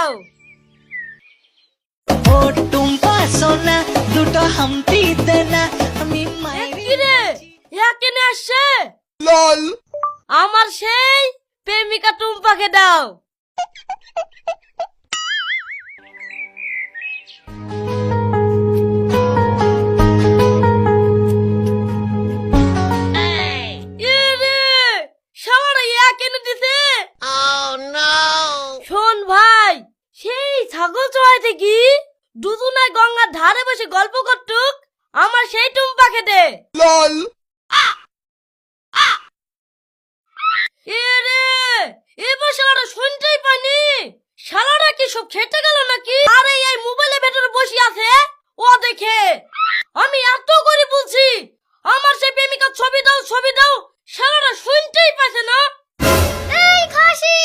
দাও। ও টুম্পা সোনা দুটো হাম্পি দেনা আমি কি রে কেনে আসছে? আমার সেই প্রেমিকা টুম্পাকে দাও। শোন ভাই, সেই ছাগল চড়াইতে কি দুজনায় গঙ্গার ধারে বসে গল্প করতুক, আমার সেই টুম্পাকে দে। এবার শালারা শুনতেই পাইনি, শালারা কি সব খেতে গেল নাকি? আরে এই মোবাইলের ভেতরে বসে আছে, ও দেখে। আমি এত করে বলছি আমার সেই প্রেমিকার ছবি দাও, শালারা শুনতেই পাচ্ছে না। এই খাসি